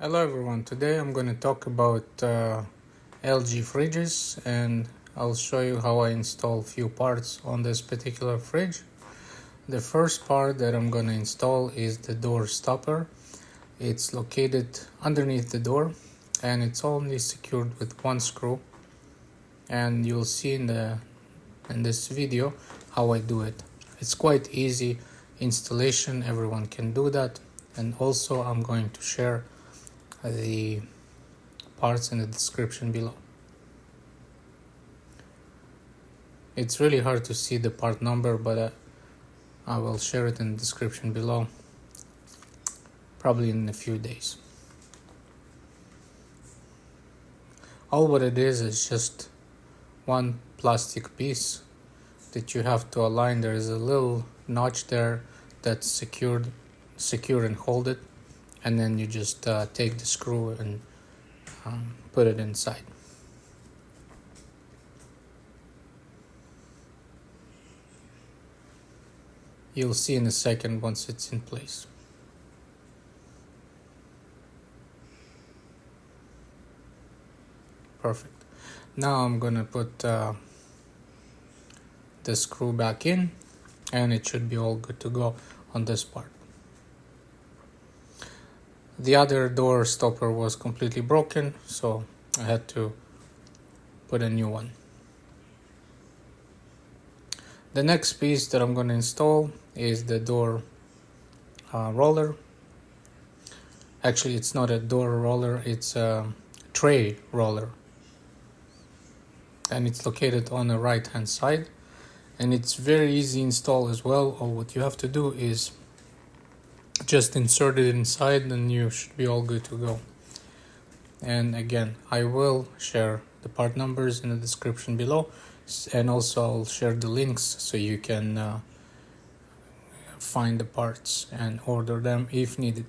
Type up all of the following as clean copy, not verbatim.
Hello everyone, today I'm going to talk about LG fridges and I'll show you how I install few parts on this particular fridge. The first part that I'm going to install is the door stopper. It's located underneath the door and it's only secured with one screw, and you'll see in this video how I do it. It's quite easy installation, everyone can do that, and also I'm going to share the parts in the description below. It's really hard to see the part number, but I will share it in the description below, probably in a few days. All what it is just one plastic piece that you have to align. There is a little notch there that's secure and hold it, and then you just take the screw and put it inside. You'll see in a second once it's in place. Perfect. Now I'm gonna put the screw back in, and it should be all good to go on this part. The other door stopper was completely broken, so I had to put a new one. The next piece that I'm going to install is the door roller. Actually, it's not a door roller, it's a tray roller. And it's located on the right hand side. And it's very easy install as well. All what you have to do is just insert it inside and you should be all good to go. And again, I will share the part numbers in the description below, and also I'll share the links so you can find the parts and order them if needed.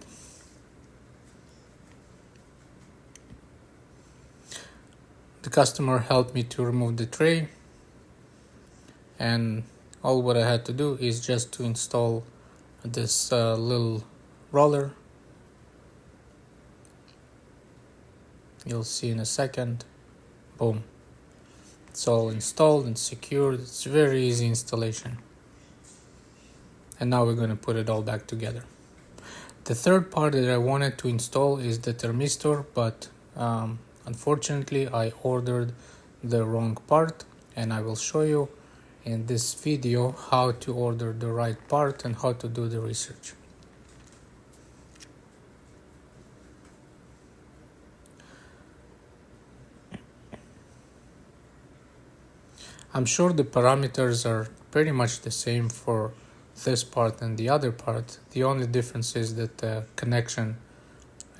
The customer helped me to remove the tray, and all what I had to do is just to install this little roller. You'll see in a second. Boom. It's all installed and secured. It's very easy installation. And now we're going to put it all back together. The third part that I wanted to install is the thermistor, but unfortunately I ordered the wrong part, and I will show you in this video how to order the right part and how to do the research. I'm sure the parameters are pretty much the same for this part and the other part. The only difference is that the connection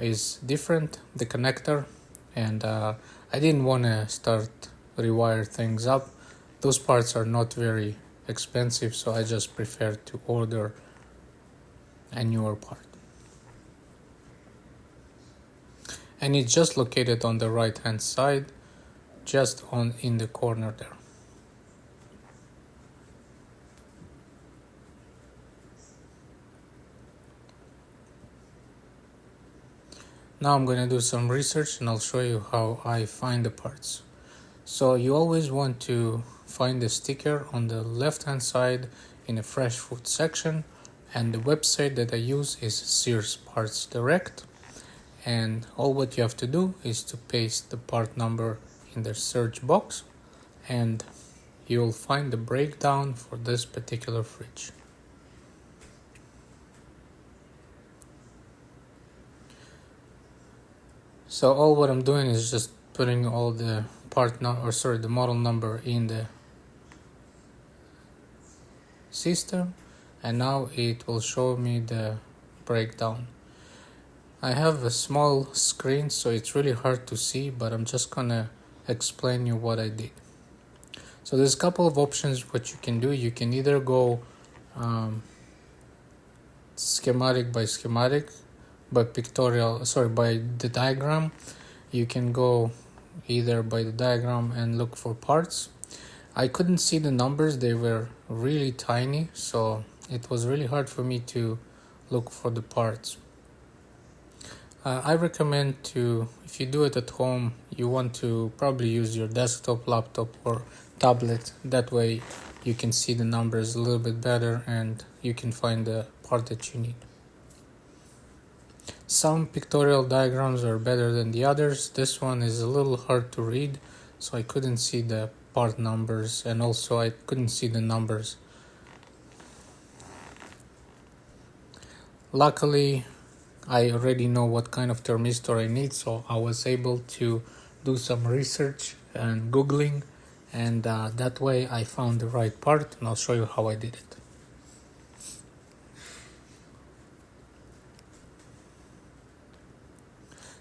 is different, the connector, and I didn't want to start rewire things up. Those parts are not very expensive, so I just prefer to order a newer part. And it's just located on the right hand side, just in the corner there. Now I'm going to do some research and I'll show you how I find the parts. So you always want to find the sticker on the left hand side in the fresh food section, and the website that I use is Sears Parts Direct, and all what you have to do is to paste the part number in the search box and you'll find the breakdown for this particular fridge. So all what I'm doing is just putting all the the model number in the system, and now it will show me the breakdown. I have a small screen, so it's really hard to see, but I'm just gonna explain you what I did. So there's a couple of options what you can do. You can either go schematic by schematic, by the diagram. You can go either by the diagram and look for parts. I couldn't see the numbers, they were really tiny, so it was really hard for me to look for the parts. I recommend to, if you do it at home, you want to probably use your desktop, laptop, or tablet. That way you can see the numbers a little bit better and you can find the part that you need. Some pictorial diagrams are better than the others. This one is a little hard to read, so I couldn't see the part numbers, and also I couldn't see the numbers. Luckily, I already know what kind of thermistor I need, so I was able to do some research and Googling, and that way I found the right part, and I'll show you how I did it.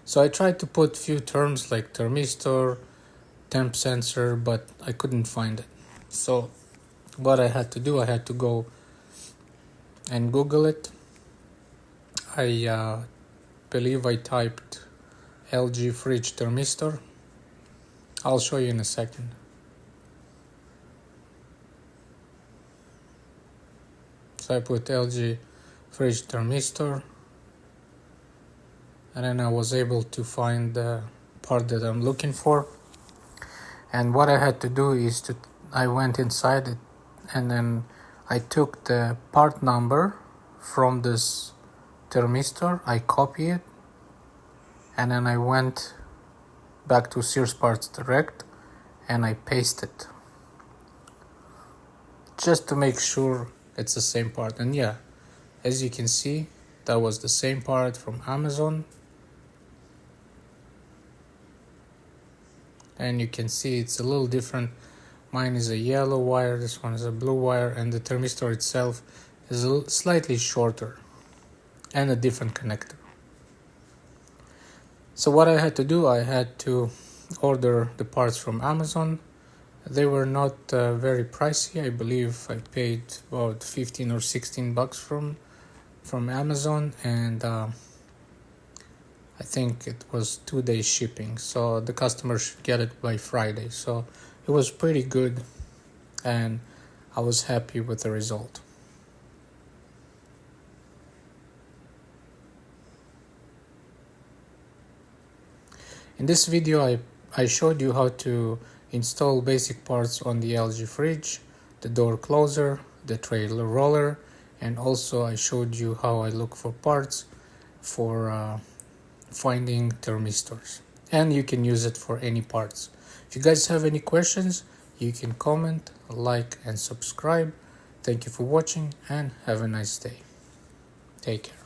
So I tried to put few terms like thermistor, temp sensor, but I couldn't find it. So what I had to do, I had to go and Google it. I believe I typed LG fridge thermistor. I'll show you in a second. So I put LG fridge thermistor, and then I was able to find the part that I'm looking for. And what I had to do is I went inside it, and then I took the part number from this thermistor, I copied it, and then I went back to Sears Parts Direct and I pasted it just to make sure it's the same part. And yeah, as you can see, that was the same part from Amazon. And you can see it's a little different. Mine is a yellow wire, this one is a blue wire, and the thermistor itself is slightly shorter and a different connector. So what I had to do, I had to order the parts from Amazon. They were not very pricey. I believe I paid about 15 or 16 bucks from Amazon, and I think it was 2 days shipping, so the customer should get it by Friday. So it was pretty good, and I was happy with the result. In this video, I showed you how to install basic parts on the LG fridge, the door closer, the trailer roller, and also I showed you how I look for parts for finding thermistors, and you can use it for any parts. If you guys have any questions, you can comment, like, and subscribe. Thank you for watching, and have a nice day. Take care.